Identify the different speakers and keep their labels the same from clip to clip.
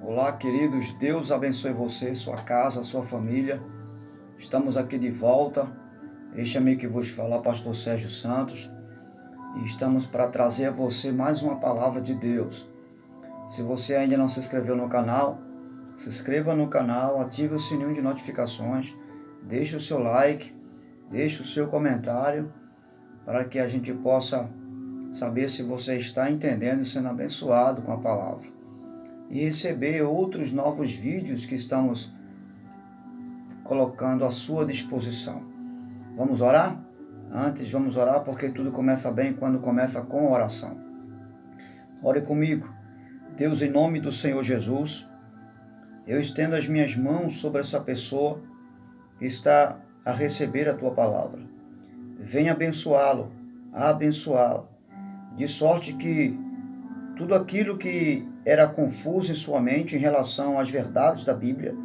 Speaker 1: Olá, queridos. Deus abençoe você, sua casa, sua família. Estamos aqui de volta. Este amigo que vos fala, Pastor Sérgio Santos. E estamos para trazer a você mais uma palavra de Deus. Se você ainda não se inscreveu no canal, se inscreva no canal, ative o sininho de notificações, deixe o seu like, deixe o seu comentário, para que a gente possa saber se você está entendendo e sendo abençoado com a palavra. E receber outros novos vídeos que estamos colocando à sua disposição. Vamos orar? Antes, vamos orar porque tudo começa bem quando começa com oração. Ore comigo. Deus, em nome do Senhor Jesus, eu estendo as minhas mãos sobre essa pessoa que está a receber a Tua palavra. Venha abençoá-lo, abençoá-la, de sorte que tudo aquilo que era confuso em sua mente em relação às verdades da Bíblia,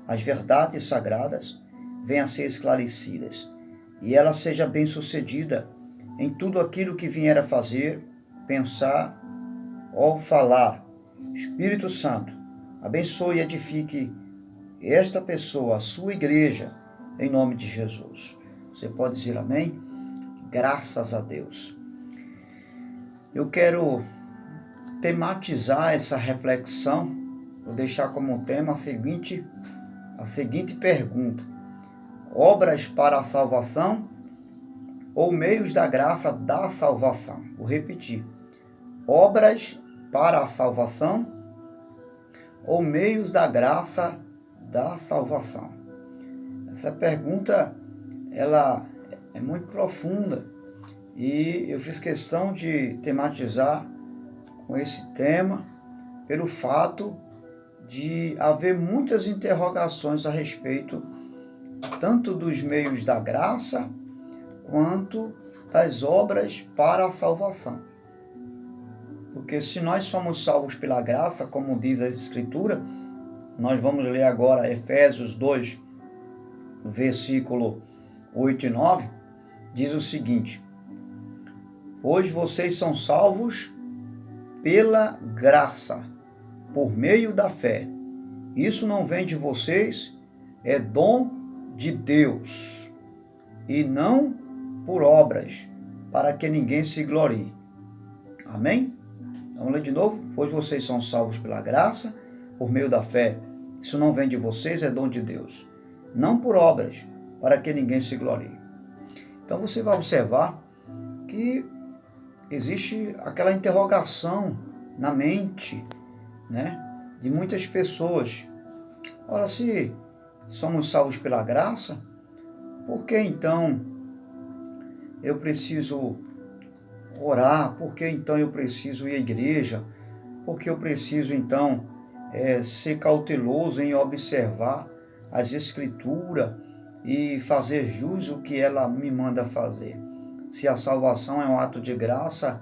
Speaker 1: as verdades sagradas, venham a ser esclarecidas. E ela seja bem-sucedida em tudo aquilo que vier a fazer, pensar ou falar. Espírito Santo, abençoe e edifique esta pessoa, a sua igreja, em nome de Jesus. Você pode dizer amém? Graças a Deus. Eu quero tematizar essa reflexão, vou deixar como tema a seguinte pergunta: obras para a salvação ou meios da graça da salvação? Vou repetir: obras para a salvação ou meios da graça da salvação? Essa pergunta, ela é muito profunda e eu fiz questão de tematizar com esse tema, pelo fato de haver muitas interrogações a respeito tanto dos meios da graça quanto das obras para a salvação. Porque se nós somos salvos pela graça, como diz a Escritura, nós vamos ler agora Efésios 2, versículo 8 e 9, diz o seguinte: pois vocês são salvos pela graça, por meio da fé. Isso não vem de vocês, é dom de Deus, e não por obras, para que ninguém se glorie. Amém? Vamos ler de novo. Pois vocês são salvos pela graça, por meio da fé. Isso não vem de vocês, é dom de Deus, não por obras, para que ninguém se glorie. Então você vai observar que existe aquela interrogação na mente, de muitas pessoas. Ora, se somos salvos pela graça, por que então eu preciso orar? Por que então eu preciso ir à igreja? Por que eu preciso então ser cauteloso em observar as Escrituras e fazer jus o que ela me manda fazer? Se a salvação é um ato de graça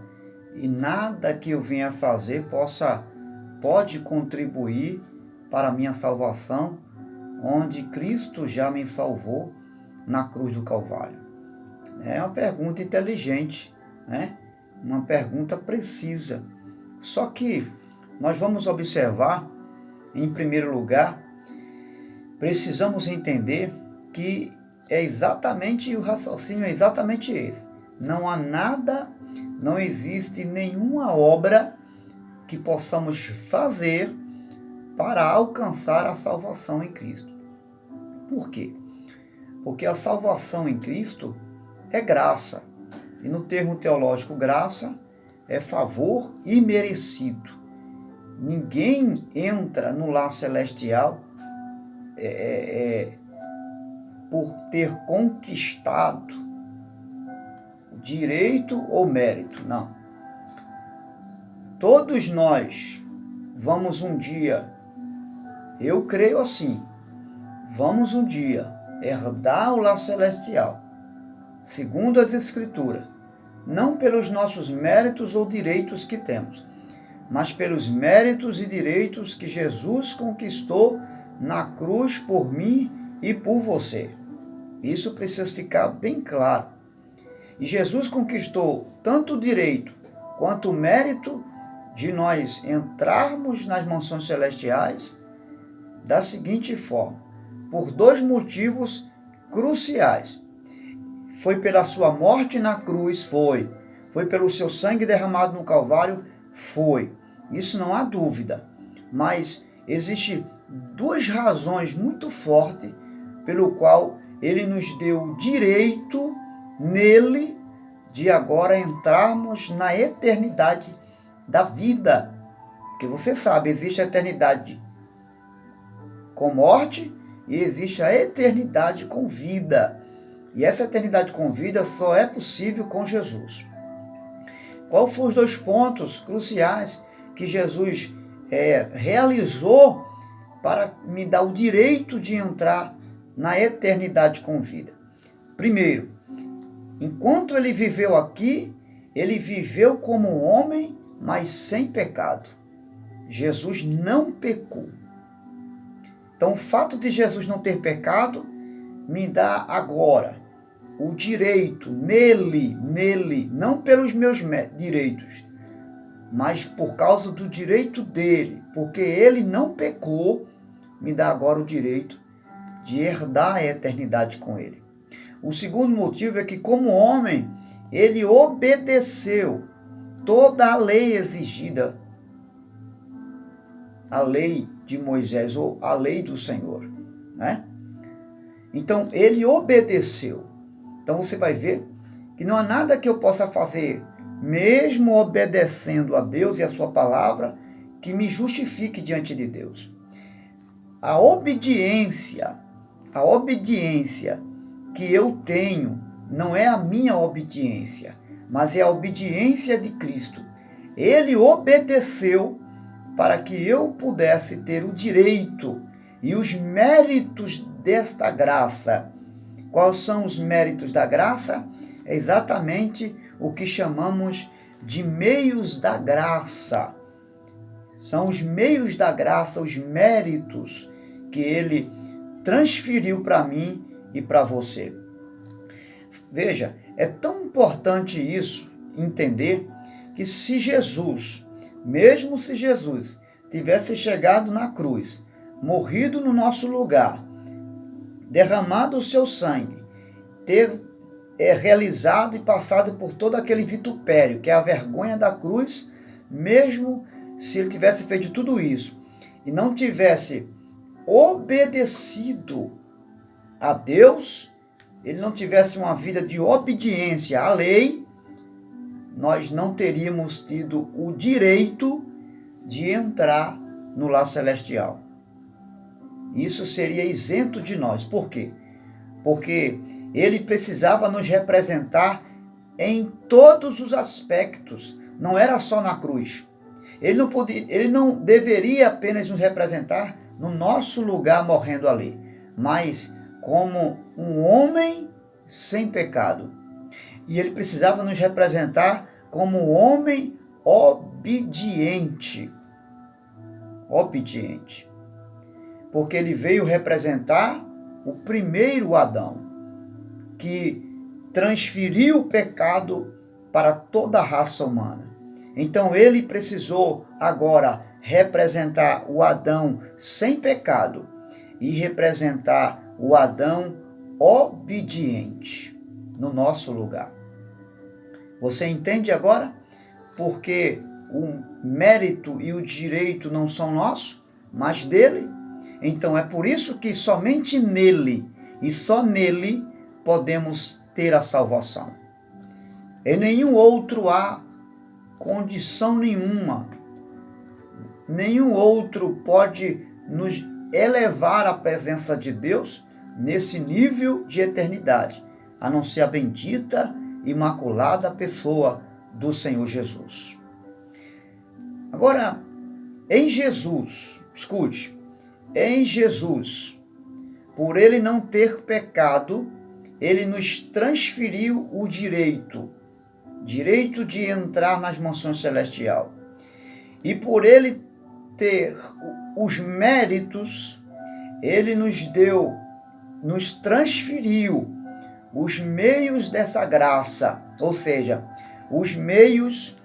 Speaker 1: e nada que eu venha fazer pode contribuir para a minha salvação, onde Cristo já me salvou na cruz do Calvário. É uma pergunta inteligente, uma pergunta precisa. Só que nós vamos observar, em primeiro lugar, precisamos entender que o raciocínio é exatamente esse. Não há nada, não existe nenhuma obra que possamos fazer para alcançar a salvação em Cristo. Por quê? Porque a salvação em Cristo é graça. E no termo teológico, graça é favor imerecido. Ninguém entra no lar celestial por ter conquistado direito ou mérito, não. Todos nós vamos um dia, eu creio assim, vamos um dia herdar o lar celestial, segundo as Escrituras, não pelos nossos méritos ou direitos que temos, mas pelos méritos e direitos que Jesus conquistou na cruz por mim e por você. Isso precisa ficar bem claro. E Jesus conquistou tanto o direito quanto o mérito de nós entrarmos nas mansões celestiais da seguinte forma, por dois motivos cruciais. Foi pela sua morte na cruz, foi pelo seu sangue derramado no Calvário, foi. Isso não há dúvida, mas existe duas razões muito fortes pelo qual ele nos deu o direito nele de agora entrarmos na eternidade da vida. Porque você sabe, existe a eternidade com morte e existe a eternidade com vida. E essa eternidade com vida só é possível com Jesus. Qual foram os dois pontos cruciais que Jesus realizou para me dar o direito de entrar na eternidade com vida? Primeiro, enquanto ele viveu aqui, ele viveu como um homem, mas sem pecado. Jesus não pecou. Então, o fato de Jesus não ter pecado me dá agora o direito nele, não pelos meus direitos, mas por causa do direito dele, porque ele não pecou, me dá agora o direito de herdar a eternidade com ele. O segundo motivo é que, como homem, ele obedeceu toda a lei exigida, a lei de Moisés ou a lei do Senhor, né? Então, ele obedeceu. Então, você vai ver que não há nada que eu possa fazer, mesmo obedecendo a Deus e a sua palavra, que me justifique diante de Deus. A obediência que eu tenho não é a minha obediência, mas é a obediência de Cristo. Ele obedeceu para que eu pudesse ter o direito e os méritos desta graça. Quais são os méritos da graça? É exatamente o que chamamos de meios da graça. São os meios da graça, os méritos que ele transferiu para mim e para você. Veja, é tão importante isso, entender que se Jesus, mesmo se Jesus tivesse chegado na cruz, morrido no nosso lugar, derramado o seu sangue, ter realizado e passado por todo aquele vitupério, que é a vergonha da cruz, mesmo se ele tivesse feito tudo isso e não tivesse obedecido a Deus, ele não tivesse uma vida de obediência à lei, nós não teríamos tido o direito de entrar no lar celestial. Isso seria isento de nós. Por quê? Porque ele precisava nos representar em todos os aspectos, não era só na cruz. Ele não deveria apenas nos representar no nosso lugar morrendo ali, mas como um homem sem pecado. E ele precisava nos representar como um homem obediente. Obediente. Porque ele veio representar o primeiro Adão, que transferiu o pecado para toda a raça humana. Então ele precisou agora representar o Adão sem pecado e representar o Adão obediente no nosso lugar. Você entende agora? Porque o mérito e o direito não são nossos, mas dele. Então é por isso que somente nele e só nele podemos ter a salvação. Em nenhum outro há condição nenhuma. Nenhum outro pode nos elevar à presença de Deus nesse nível de eternidade, a não ser a bendita, imaculada pessoa do Senhor Jesus. Agora, em Jesus, escute, em Jesus, por ele não ter pecado, ele nos transferiu o direito de entrar nas mansões celestiais. E por ele ter os méritos, ele nos transferiu os meios dessa graça, ou seja, os meios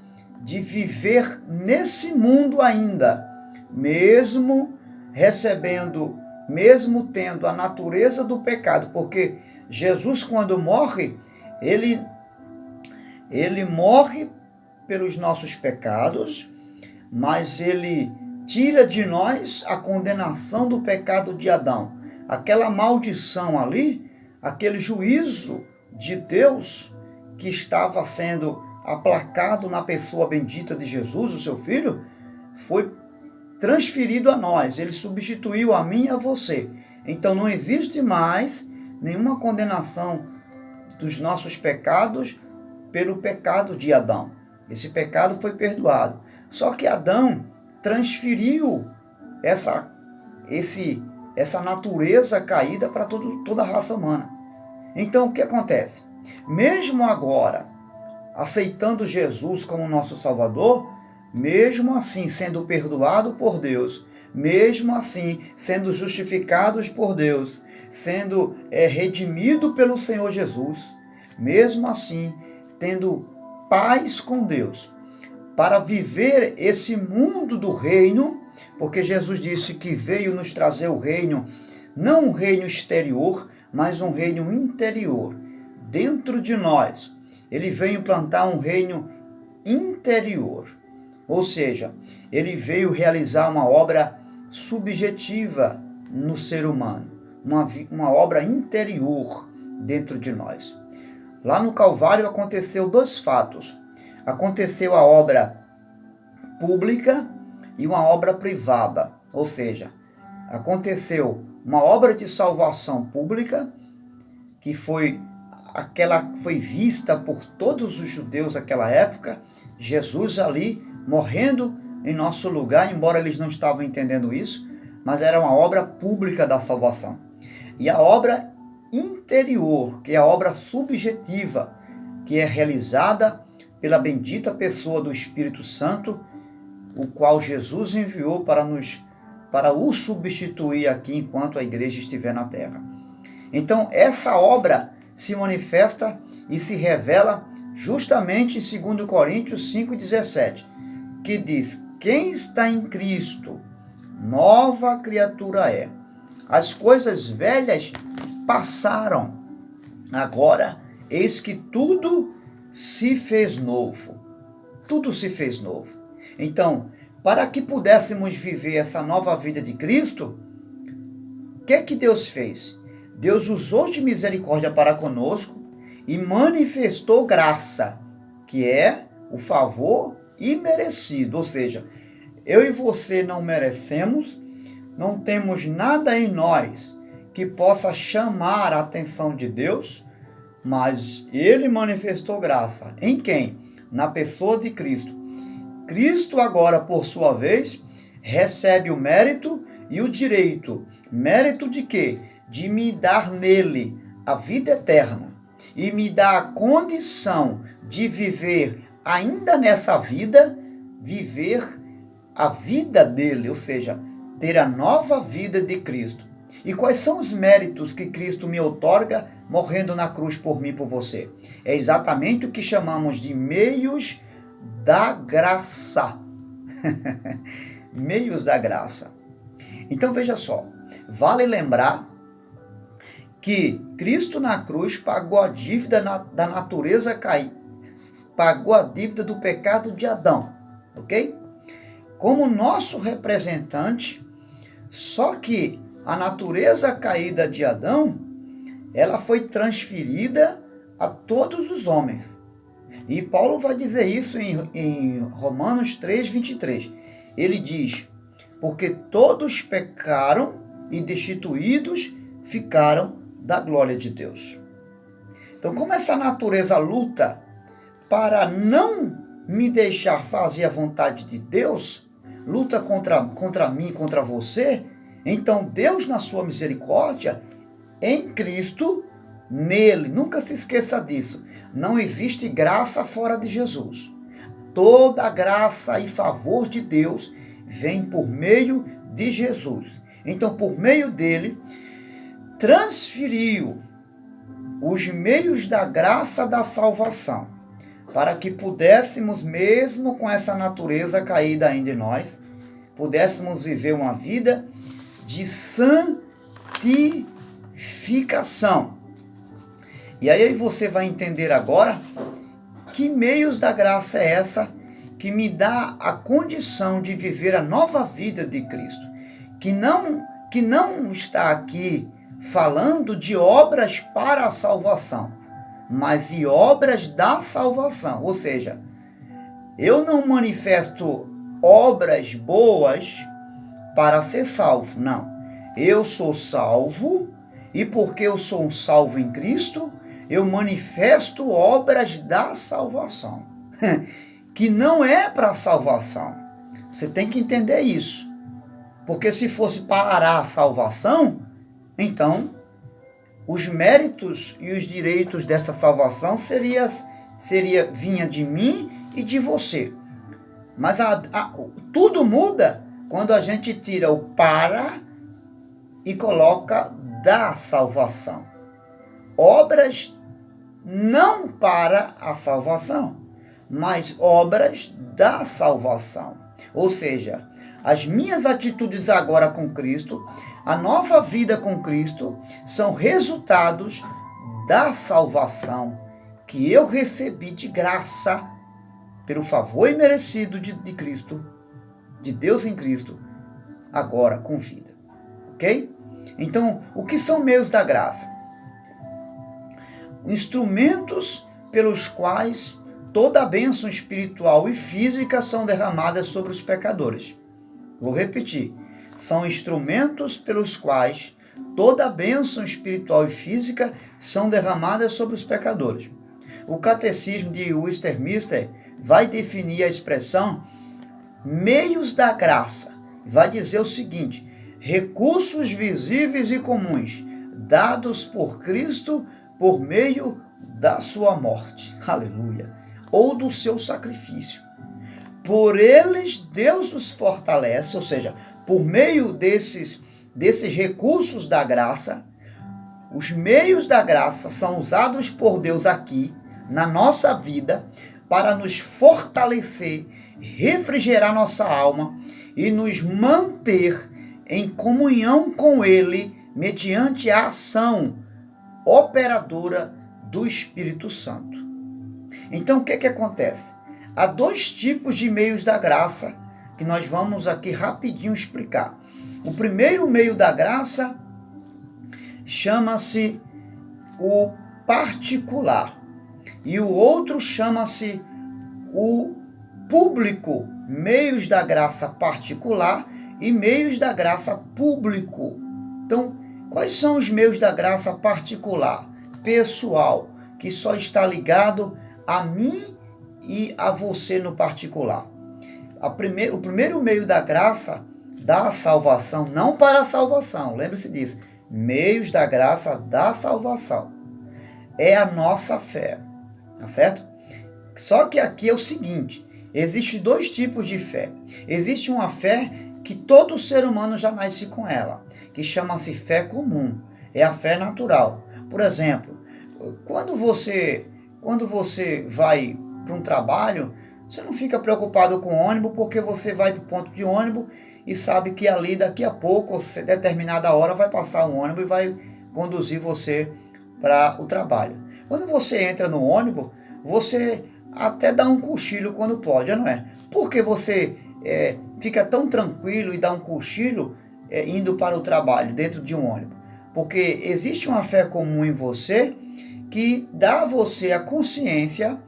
Speaker 1: de viver nesse mundo ainda, mesmo recebendo, mesmo tendo a natureza do pecado, porque Jesus, quando morre, ele morre pelos nossos pecados, mas ele tira de nós a condenação do pecado de Adão. Aquela maldição ali, aquele juízo de Deus que estava sendo aplacado na pessoa bendita de Jesus, o seu Filho, foi transferido a nós. Ele substituiu a mim e a você. Então não existe mais nenhuma condenação dos nossos pecados pelo pecado de Adão. Esse pecado foi perdoado. Só que Adão transferiu essa natureza caída para toda a raça humana. Então o que acontece? Mesmo agora, aceitando Jesus como nosso Salvador, mesmo assim sendo perdoado por Deus, mesmo assim sendo justificados por Deus, sendo redimido pelo Senhor Jesus, mesmo assim tendo paz com Deus, para viver esse mundo do reino, porque Jesus disse que veio nos trazer o reino, não um reino exterior, mas um reino interior, dentro de nós. Ele veio implantar um reino interior, ou seja, ele veio realizar uma obra subjetiva no ser humano, uma obra interior dentro de nós. Lá no Calvário aconteceu dois fatos. Aconteceu a obra pública e uma obra privada, ou seja, aconteceu uma obra de salvação pública que foi vista por todos os judeus daquela época, Jesus ali morrendo em nosso lugar, embora eles não estavam entendendo isso, mas era uma obra pública da salvação. E a obra interior, que é a obra subjetiva, que é realizada pela bendita pessoa do Espírito Santo, o qual Jesus enviou para o substituir aqui enquanto a igreja estiver na terra. Então, essa obra se manifesta e se revela justamente em 2 Coríntios 5,17, que diz: quem está em Cristo, nova criatura é. As coisas velhas passaram, agora eis que tudo se fez novo. Tudo se fez novo. Então, para que pudéssemos viver essa nova vida de Cristo, o que é que Deus fez? Deus usou de misericórdia para conosco e manifestou graça, que é o favor imerecido. Ou seja, eu e você não merecemos, não temos nada em nós que possa chamar a atenção de Deus, mas Ele manifestou graça. Em quem? Na pessoa de Cristo. Cristo agora, por sua vez, recebe o mérito e o direito. Mérito de quê? De me dar nele a vida eterna e me dar a condição de viver ainda nessa vida, viver a vida dele, ou seja, ter a nova vida de Cristo. E quais são os méritos que Cristo me outorga morrendo na cruz por mim e por você? É exatamente o que chamamos de meios da graça. Meios da graça. Então veja só, vale lembrar que Cristo na cruz pagou a dívida da natureza caída, pagou a dívida do pecado de Adão, ok? Como nosso representante, só que a natureza caída de Adão, ela foi transferida a todos os homens. E Paulo vai dizer isso em Romanos 3:23. Ele diz: porque todos pecaram e destituídos ficaram da glória de Deus. Então, como essa natureza luta para não me deixar fazer a vontade de Deus, luta contra mim, contra você, então Deus, na sua misericórdia, em Cristo, nele, nunca se esqueça disso, não existe graça fora de Jesus. Toda a graça e favor de Deus vem por meio de Jesus. Então, por meio dele, transferiu os meios da graça da salvação para que pudéssemos, mesmo com essa natureza caída ainda em nós, pudéssemos viver uma vida de santificação. E aí você vai entender agora que meios da graça é essa que me dá a condição de viver a nova vida de Cristo, que não está aqui falando de obras para a salvação, mas de obras da salvação. Ou seja, eu não manifesto obras boas para ser salvo, não. Eu sou salvo e porque eu sou um salvo em Cristo, eu manifesto obras da salvação, que não é para a salvação. Você tem que entender isso. Porque se fosse para a salvação, então os méritos e os direitos dessa salvação vinha de mim e de você. Mas tudo muda quando a gente tira o para e coloca da salvação. Obras não para a salvação, mas obras da salvação. Ou seja, as minhas atitudes agora com Cristo, a nova vida com Cristo, são resultados da salvação que eu recebi de graça pelo favor imerecido de Cristo, de Deus em Cristo, agora com vida. Ok? Então, o que são meios da graça? Instrumentos pelos quais toda a bênção espiritual e física são derramadas sobre os pecadores. Vou repetir. São instrumentos pelos quais toda a bênção espiritual e física são derramadas sobre os pecadores. O Catecismo de Westminster vai definir a expressão meios da graça. Vai dizer o seguinte: recursos visíveis e comuns dados por Cristo por meio da sua morte. Aleluia. Ou do seu sacrifício. Por eles, Deus nos fortalece, ou seja, por meio desses recursos da graça, os meios da graça são usados por Deus aqui, na nossa vida, para nos fortalecer, refrigerar nossa alma e nos manter em comunhão com Ele, mediante a ação operadora do Espírito Santo. Então, o que acontece? Há dois tipos de meios da graça que nós vamos aqui rapidinho explicar. O primeiro meio da graça chama-se o particular e o outro chama-se o público. Meios da graça particular e meios da graça público. Então, quais são os meios da graça particular, pessoal, que só está ligado a mim e a você no particular? O primeiro meio da graça da salvação, não para a salvação, lembre-se disso, meios da graça da salvação, é a nossa fé, tá certo? Só que aqui é o seguinte, existem dois tipos de fé. Existe uma fé que todo ser humano já nasce com ela, que chama-se fé comum, é a fé natural. Por exemplo, quando você vai para um trabalho, você não fica preocupado com o ônibus, porque você vai para o ponto de ônibus e sabe que ali daqui a pouco, determinada hora, vai passar um ônibus e vai conduzir você para o trabalho. Quando você entra no ônibus, você até dá um cochilo quando pode, não é? Porque você fica tão tranquilo e dá um cochilo indo para o trabalho dentro de um ônibus. Porque existe uma fé comum em você que dá a você a consciência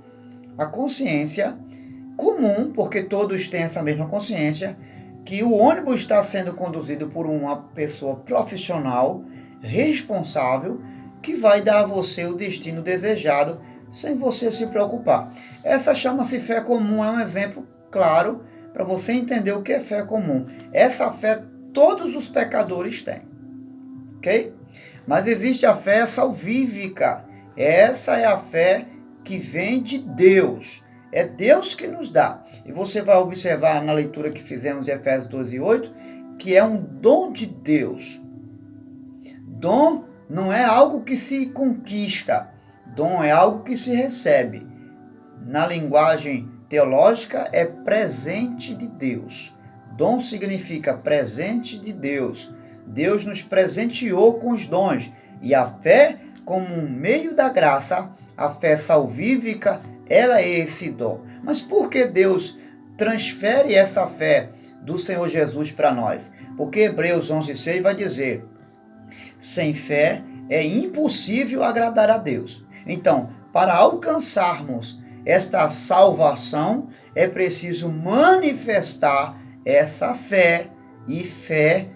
Speaker 1: comum, porque todos têm essa mesma consciência, que o ônibus está sendo conduzido por uma pessoa profissional, responsável, que vai dar a você o destino desejado, sem você se preocupar. Essa chama-se fé comum, é um exemplo claro para você entender o que é fé comum. Essa fé todos os pecadores têm, ok? Mas existe a fé salvífica. Essa é a fé que vem de Deus. É Deus que nos dá. E você vai observar na leitura que fizemos em Efésios 12:8, que é um dom de Deus. Dom não é algo que se conquista. Dom é algo que se recebe. na linguagem teológica, é presente de Deus. Dom significa presente de Deus. Deus nos presenteou com os dons. E a fé, como um meio da graça, a fé salvífica, ela é esse dom. Mas por que Deus transfere essa fé do Senhor Jesus para nós? Porque Hebreus 11:6 vai dizer: sem fé é impossível agradar a Deus. Então, para alcançarmos esta salvação, é preciso manifestar essa fé e fé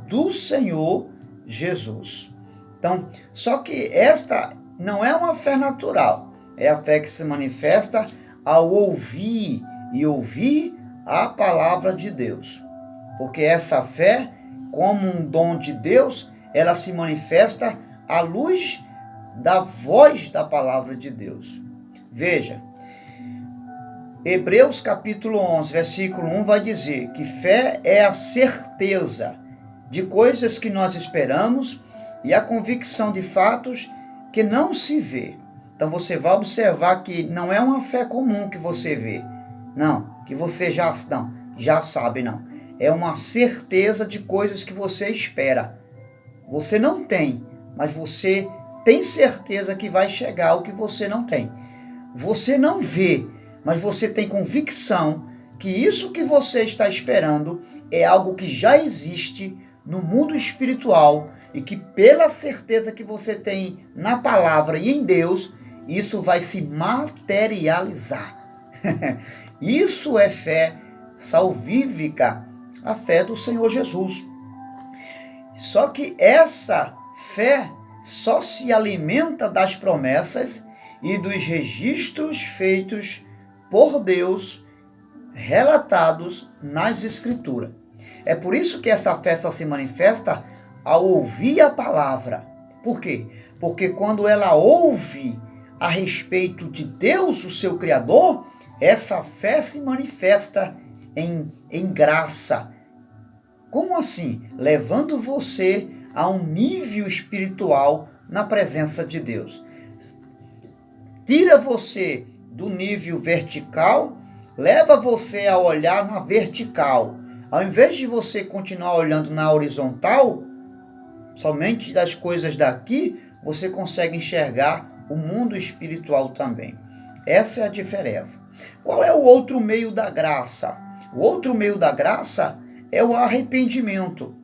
Speaker 1: do Senhor Jesus. Então, só que esta não é uma fé natural, é a fé que se manifesta ao ouvir e ouvir a palavra de Deus. Porque essa fé, como um dom de Deus, ela se manifesta à luz da voz da palavra de Deus. Veja, Hebreus capítulo 11, versículo 1 vai dizer que fé é a certeza de coisas que nós esperamos e a convicção de fatos que não se vê. Então você vai observar que não é uma fé comum que você vê. Não, que você já sabe, não. É uma certeza de coisas que você espera. Você não tem, mas você tem certeza que vai chegar o que você não tem. Você não vê, mas você tem convicção que isso que você está esperando é algo que já existe no mundo espiritual e que pela certeza que você tem na palavra e em Deus, isso vai se materializar. Isso é fé salvífica, a fé do Senhor Jesus. Só que essa fé só se alimenta das promessas e dos registros feitos por Deus, relatados nas Escrituras. É por isso que essa fé só se manifesta ao ouvir a palavra. Por quê? Porque quando ela ouve a respeito de Deus, o seu Criador, essa fé se manifesta em graça. Como assim? Levando você a um nível espiritual na presença de Deus. Tira você do nível vertical, leva você a olhar na vertical. Ao invés de você continuar olhando na horizontal, somente das coisas daqui, você consegue enxergar o mundo espiritual também. Essa é a diferença. Qual é o outro meio da graça? O outro meio da graça é o arrependimento,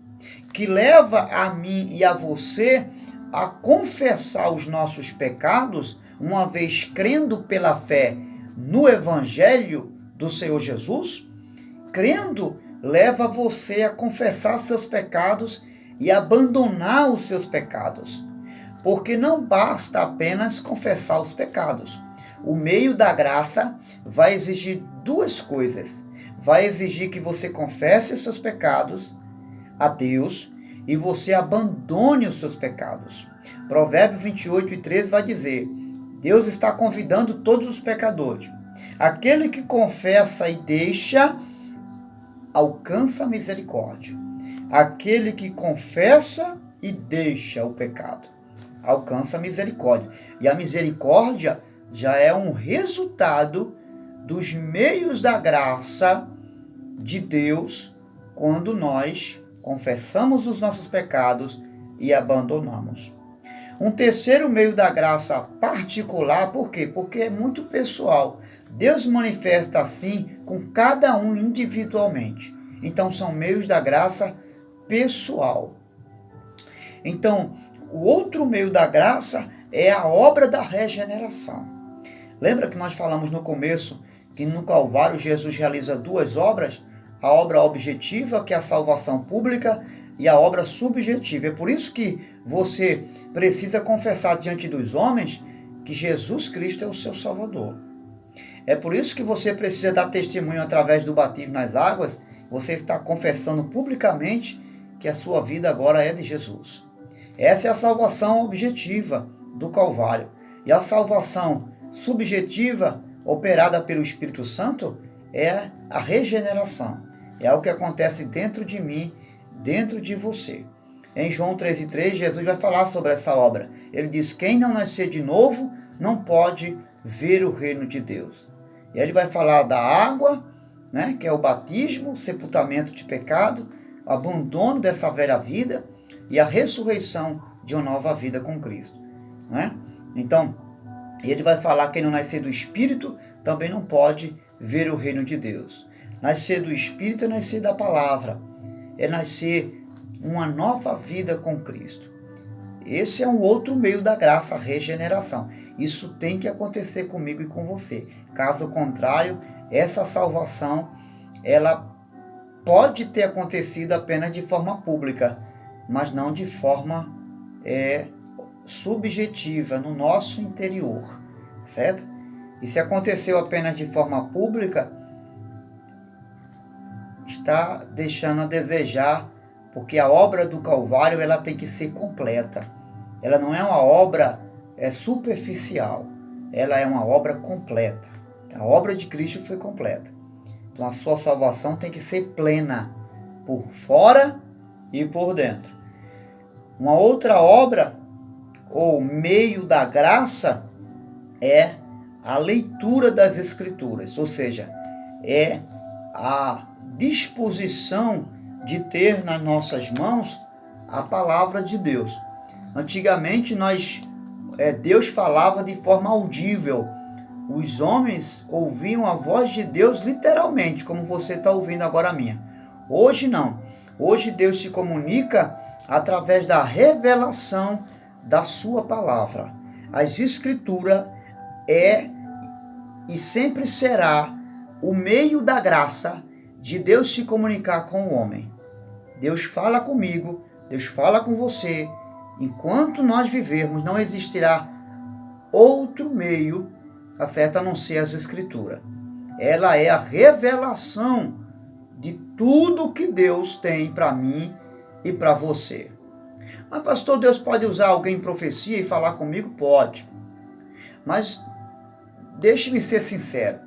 Speaker 1: que leva a mim e a você a confessar os nossos pecados, uma vez crendo pela fé no Evangelho do Senhor Jesus. Crendo leva você a confessar seus pecados e abandonar os seus pecados. Porque não basta apenas confessar os pecados. O meio da graça vai exigir duas coisas. Vai exigir que você confesse os seus pecados a Deus e você abandone os seus pecados. Provérbios 28:13 vai dizer: Deus está convidando todos os pecadores. Aquele que confessa e deixa, alcança a misericórdia. Aquele que confessa e deixa o pecado, alcança a misericórdia. E a misericórdia já é um resultado dos meios da graça de Deus quando nós confessamos os nossos pecados e abandonamos. Um terceiro meio da graça particular, por quê? Porque é muito pessoal. Deus manifesta assim com cada um individualmente. Então são meios da graça pessoal. Então, o outro meio da graça é a obra da regeneração. Lembra que nós falamos no começo que no Calvário Jesus realiza duas obras? A obra objetiva, que é a salvação pública, e a obra subjetiva. É por isso que você precisa confessar diante dos homens que Jesus Cristo é o seu Salvador. É por isso que você precisa dar testemunho através do batismo nas águas. Você está confessando publicamente que a sua vida agora é de Jesus. Essa é a salvação objetiva do Calvário. E a salvação subjetiva, operada pelo Espírito Santo, é a regeneração. É o que acontece dentro de mim, dentro de você. Em João 13:3, Jesus vai falar sobre essa obra. Ele diz: quem não nascer de novo não pode ver o reino de Deus. E aí ele vai falar da água, né, que é o batismo, o sepultamento de pecado, o abandono dessa velha vida e a ressurreição de uma nova vida com Cristo, né? Então, ele vai falar que quem não nascer do Espírito também não pode ver o reino de Deus. Nascer do Espírito é nascer da palavra, é nascer uma nova vida com Cristo. Esse é um outro meio da graça, a regeneração. Isso tem que acontecer comigo e com você. Caso contrário, essa salvação, ela pode ter acontecido apenas de forma pública, mas não de forma subjetiva, no nosso interior, certo? E se aconteceu apenas de forma pública, está deixando a desejar, porque a obra do Calvário, ela tem que ser completa. Ela não é uma obra superficial, ela é uma obra completa. A obra de Cristo foi completa. Então a sua salvação tem que ser plena, por fora e por dentro. Uma outra obra, ou meio da graça, é a leitura das Escrituras, ou seja, é a disposição de ter nas nossas mãos a palavra de Deus. Antigamente Deus falava de forma audível. Os homens ouviam a voz de Deus literalmente, como você está ouvindo agora a minha. Hoje não. Hoje Deus se comunica através da revelação da sua palavra. As Escrituras é e sempre será o meio da graça de Deus se comunicar com o homem. Deus fala comigo, Deus fala com você. Enquanto nós vivermos, não existirá outro meio, tá certo, a não ser as Escrituras. Ela é a revelação de tudo que Deus tem para mim e para você. Mas pastor, Deus pode usar alguém em profecia e falar comigo? Pode. Mas deixe-me ser sincero.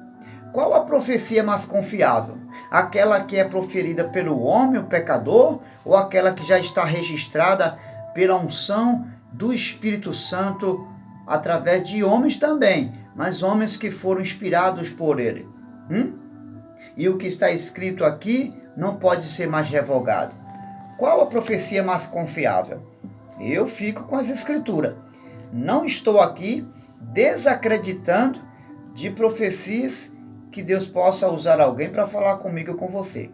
Speaker 1: Qual a profecia mais confiável? Aquela que é proferida pelo homem, o pecador, ou aquela que já está registrada pela unção do Espírito Santo através de homens também, mas homens que foram inspirados por ele? E o que está escrito aqui não pode ser mais revogado. Qual a profecia mais confiável? Eu fico com as Escrituras. Não estou aqui desacreditando de profecias que Deus possa usar alguém para falar comigo ou com você.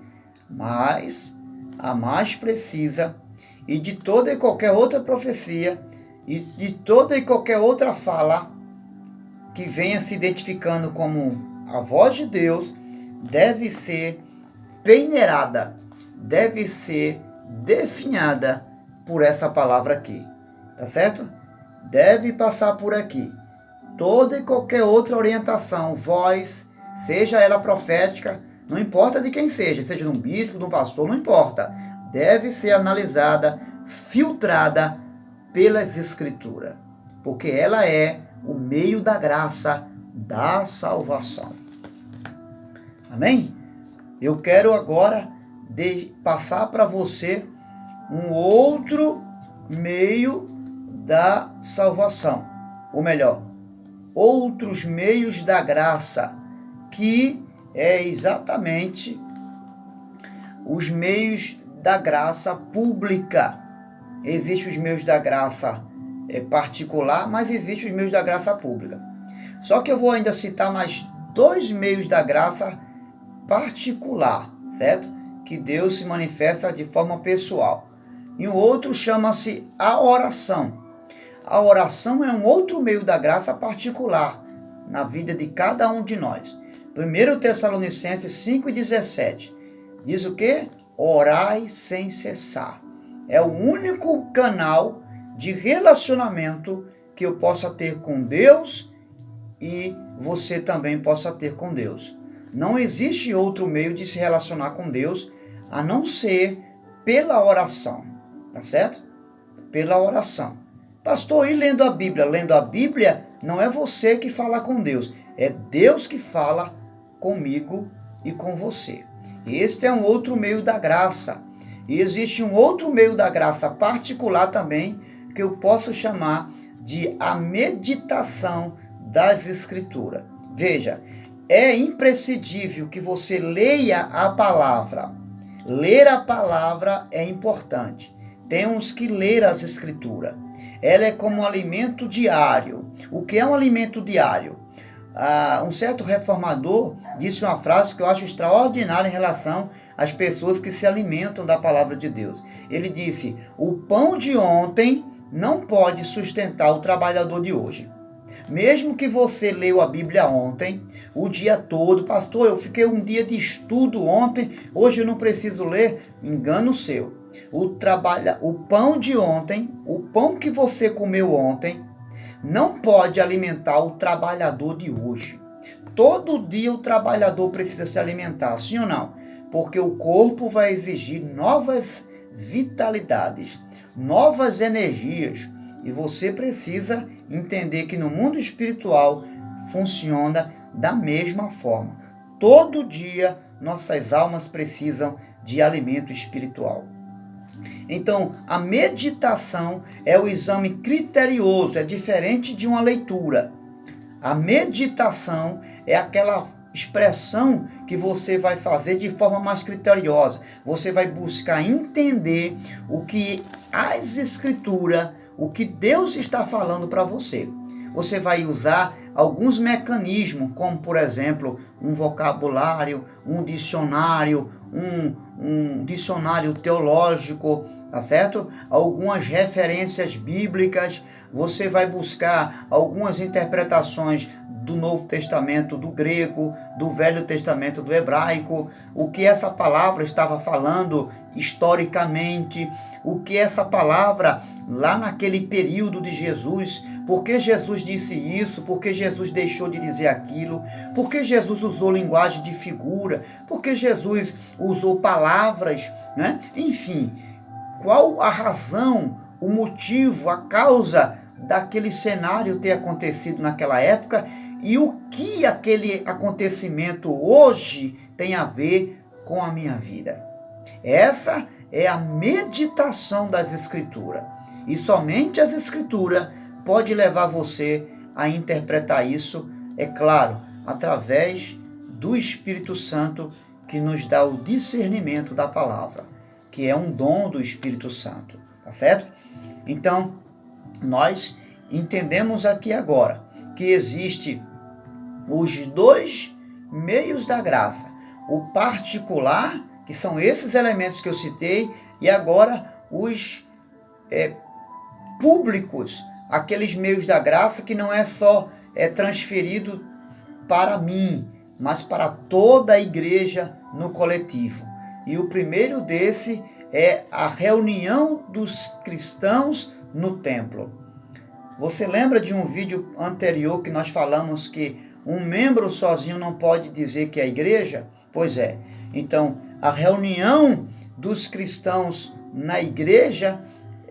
Speaker 1: Mas a mais precisa, e de toda e qualquer outra profecia, e de toda e qualquer outra fala que venha se identificando como a voz de Deus, deve ser peneirada, deve ser definhada por essa palavra aqui, tá certo? Deve passar por aqui. Toda e qualquer outra orientação, voz, seja ela profética, não importa de quem seja de um bispo, de um pastor, não importa. Deve ser analisada, filtrada pelas Escrituras, porque ela é o meio da graça da salvação. Amém? Eu quero agora passar para você um outro meio da salvação, ou melhor, outros meios da graça, que é exatamente os meios da graça pública. Existem os meios da graça particular, mas existem os meios da graça pública. Só que eu vou ainda citar mais 2 meios da graça particular, certo? Que Deus se manifesta de forma pessoal. E o outro chama-se a oração. A oração é um outro meio da graça particular na vida de cada um de nós. 1 Tessalonicenses 5,17 diz o quê? Orai sem cessar. É o único canal de relacionamento que eu possa ter com Deus e você também possa ter com Deus. Não existe outro meio de se relacionar com Deus a não ser pela oração, tá certo? Pela oração. Pastor, e lendo a Bíblia? Lendo a Bíblia não é você que fala com Deus, é Deus que fala comigo e com você. Este é um outro meio da graça. E existe um outro meio da graça particular também, que eu posso chamar de a meditação das Escrituras. Veja, é imprescindível que você leia a palavra. Ler a palavra é importante. Temos que ler as Escrituras. Ela é como um alimento diário. O que é um alimento diário? Um certo reformador disse uma frase que eu acho extraordinária em relação às pessoas que se alimentam da palavra de Deus. Ele disse: o pão de ontem não pode sustentar o trabalhador de hoje. Mesmo que você leu a Bíblia ontem, o dia todo, pastor, eu fiquei um dia de estudo ontem, hoje eu não preciso ler, engano seu. O pão de ontem, o pão que você comeu ontem, não pode alimentar o trabalhador de hoje. Todo dia o trabalhador precisa se alimentar, sim ou não? Porque o corpo vai exigir novas vitalidades, novas energias. E você precisa entender que no mundo espiritual funciona da mesma forma. Todo dia nossas almas precisam de alimento espiritual. Então, a meditação é o exame criterioso, é diferente de uma leitura. A meditação é aquela expressão que você vai fazer de forma mais criteriosa. Você vai buscar entender o que as Escrituras, o que Deus está falando para você. Você vai usar alguns mecanismos, como por exemplo, um vocabulário, um dicionário, um dicionário teológico, tá certo? Algumas referências bíblicas. Você vai buscar algumas interpretações do Novo Testamento, do grego, do Velho Testamento, do hebraico, o que essa palavra estava falando historicamente, o que essa palavra lá naquele período de Jesus, por que Jesus disse isso, por que Jesus deixou de dizer aquilo, por que Jesus usou linguagem de figura, por que Jesus usou palavras, né? Enfim, qual a razão, o motivo, a causa daquele cenário ter acontecido naquela época e o que aquele acontecimento hoje tem a ver com a minha vida. Essa é a meditação das Escrituras. E somente as Escrituras pode levar você a interpretar isso, é claro, através do Espírito Santo que nos dá o discernimento da palavra, que é um dom do Espírito Santo, tá certo? Então, nós entendemos aqui agora que existe os dois meios da graça, o particular, que são esses elementos que eu citei, e agora os públicos, aqueles meios da graça que não é só transferido para mim, mas para toda a igreja no coletivo. E o primeiro desse é a reunião dos cristãos no templo. Você lembra de um vídeo anterior que nós falamos que um membro sozinho não pode dizer que é a igreja? Pois é. Então, a reunião dos cristãos na igreja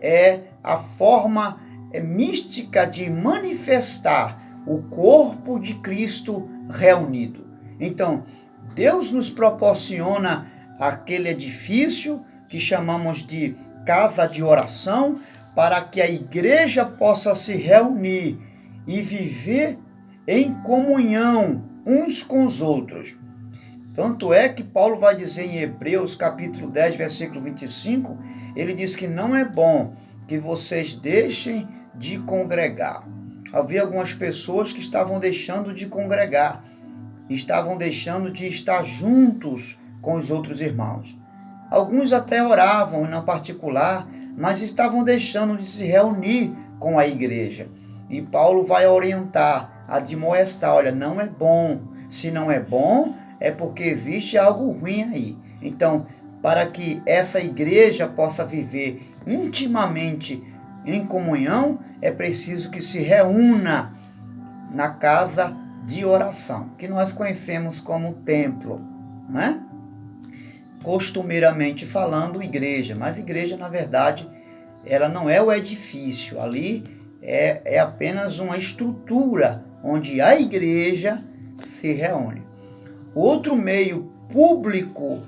Speaker 1: é a forma mística de manifestar o corpo de Cristo reunido. Então, Deus nos proporciona aquele edifício que chamamos de casa de oração, para que a igreja possa se reunir e viver em comunhão uns com os outros. Tanto é que Paulo vai dizer em Hebreus capítulo 10, versículo 25, ele diz que não é bom que vocês deixem de congregar. Havia algumas pessoas que estavam deixando de congregar, estavam deixando de estar juntos com os outros irmãos. Alguns até oravam em particular, mas estavam deixando de se reunir com a igreja. E Paulo vai orientar, admoestar, olha, não é bom. Se não é bom, é porque existe algo ruim aí. Então, para que essa igreja possa viver intimamente em comunhão, é preciso que se reúna na casa de oração, que nós conhecemos como templo, né? Costumeiramente falando, igreja, mas igreja, na verdade, ela não é o edifício, ali é apenas uma estrutura onde a igreja se reúne. Outro meio público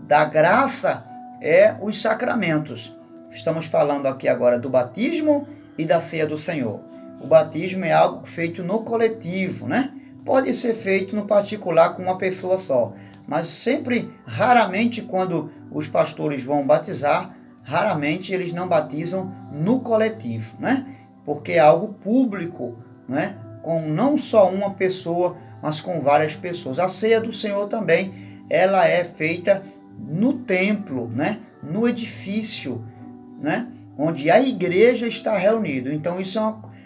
Speaker 1: da graça é os sacramentos. Estamos falando aqui agora do batismo e da ceia do Senhor. O batismo é algo feito no coletivo, né? pode ser feito no particular com uma pessoa só. Mas sempre, raramente, quando os pastores vão batizar, raramente eles não batizam no coletivo, né? Porque é algo público, né? Com não só uma pessoa, mas com várias pessoas. A ceia do Senhor também, ela é feita no templo, né? No edifício, né? Onde a igreja está reunida. Então isso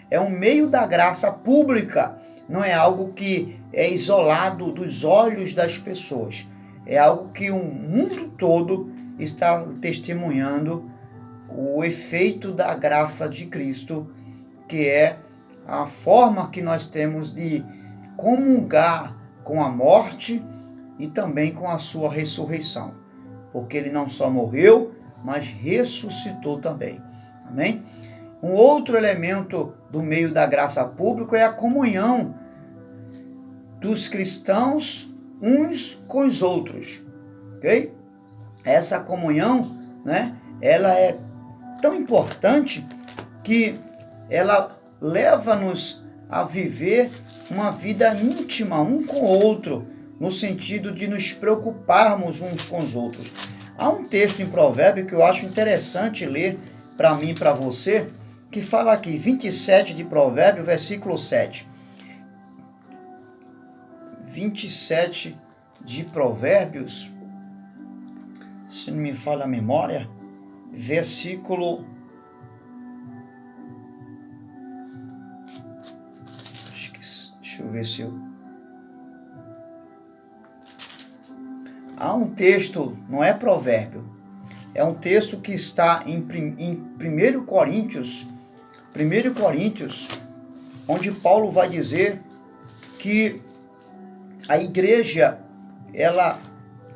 Speaker 1: é um meio da graça pública, não é algo que é isolado dos olhos das pessoas. É algo que o mundo todo está testemunhando o efeito da graça de Cristo, que é a forma que nós temos de comungar com a morte e também com a sua ressurreição. Porque ele não só morreu, mas ressuscitou também. Amém? Um outro elemento do meio da graça pública é a comunhão dos cristãos uns com os outros. Ok? Essa comunhão, né, ela é tão importante que ela leva-nos a viver uma vida íntima um com o outro, no sentido de nos preocuparmos uns com os outros. Há um texto em Provérbio que eu acho interessante ler para mim e para você, que fala aqui, 27 de Provérbio, versículo 7. 27 de Provérbios, se não me falha a memória, versículo... Deixa eu ver se eu... Há um texto, não é provérbio, é um texto que está em 1 Coríntios, onde Paulo vai dizer que a igreja, ela,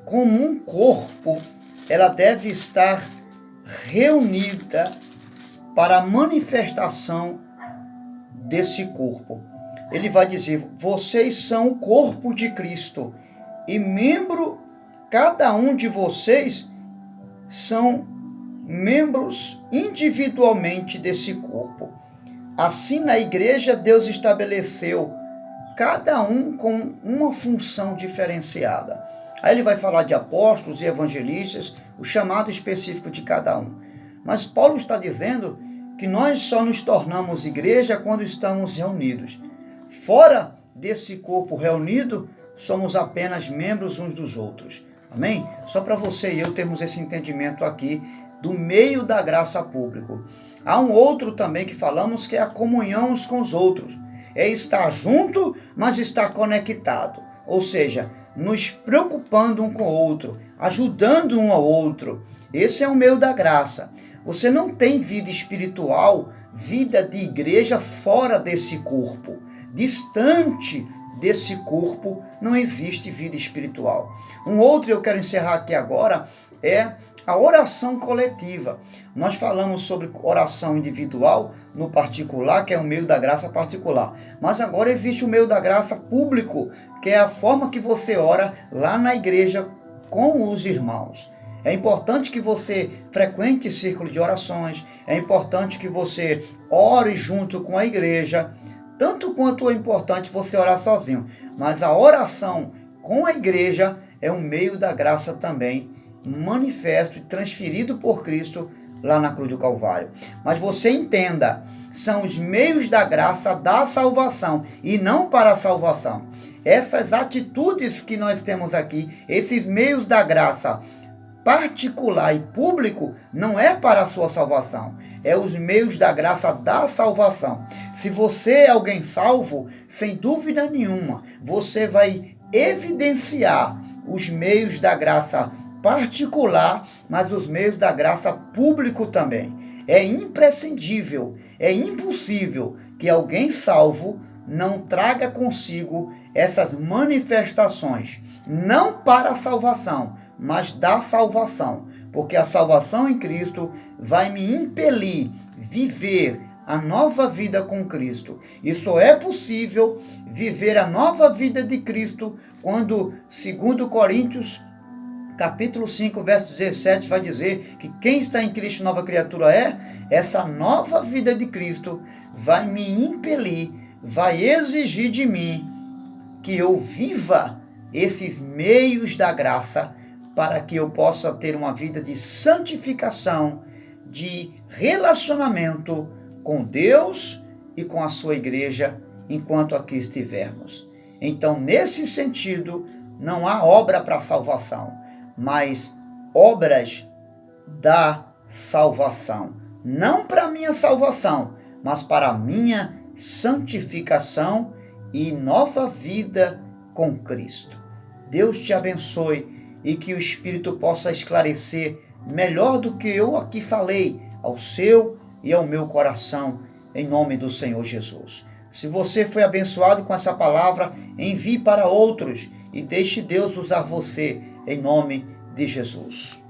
Speaker 1: como um corpo, ela deve estar reunida para a manifestação desse corpo. Ele vai dizer, vocês são o corpo de Cristo e cada um de vocês são membros individualmente desse corpo. Assim, na igreja, Deus estabeleceu cada um com uma função diferenciada. Aí ele vai falar de apóstolos e evangelistas, o chamado específico de cada um. Mas Paulo está dizendo que nós só nos tornamos igreja quando estamos reunidos. Fora desse corpo reunido, somos apenas membros uns dos outros. Amém? Só para você e eu termos esse entendimento aqui do meio da graça pública. Há um outro também que falamos que é a comunhão uns com os outros. É estar junto, mas estar conectado. Ou seja, nos preocupando um com o outro, ajudando um ao outro. Esse é o meio da graça. Você não tem vida espiritual, vida de igreja fora desse corpo. Distante desse corpo não existe vida espiritual. Um outro, eu quero encerrar aqui agora, é a oração coletiva. Nós falamos sobre oração individual no particular, que é o meio da graça particular. Mas agora existe o meio da graça público, que é a forma que você ora lá na igreja com os irmãos. É importante que você frequente círculo de orações, é importante que você ore junto com a igreja, tanto quanto é importante você orar sozinho. Mas a oração com a igreja é um meio da graça também, manifesto e transferido por Cristo lá na cruz do Calvário. Mas você entenda, são os meios da graça da salvação e não para a salvação. Essas atitudes que nós temos aqui, esses meios da graça particular e público, não é para a sua salvação. É os meios da graça da salvação. Se você é alguém salvo, sem dúvida nenhuma, você vai evidenciar os meios da graça particular, mas os meios da graça público também. É imprescindível, é impossível que alguém salvo não traga consigo essas manifestações, não para a salvação, mas da salvação, porque a salvação em Cristo vai me impelir viver a nova vida com Cristo. E só é possível viver a nova vida de Cristo quando, segundo Coríntios, capítulo 5, verso 17, vai dizer que quem está em Cristo nova criatura é. Essa nova vida de Cristo vai me impelir, vai exigir de mim que eu viva esses meios da graça para que eu possa ter uma vida de santificação, de relacionamento com Deus e com a sua igreja enquanto aqui estivermos. Então, nesse sentido, não há obra para salvação, mas obras da salvação. Não para a minha salvação, mas para a minha santificação e nova vida com Cristo. Deus te abençoe e que o Espírito possa esclarecer melhor do que eu aqui falei ao seu e ao meu coração, em nome do Senhor Jesus. Se você foi abençoado com essa palavra, envie para outros e deixe Deus usar você, em nome de Jesus.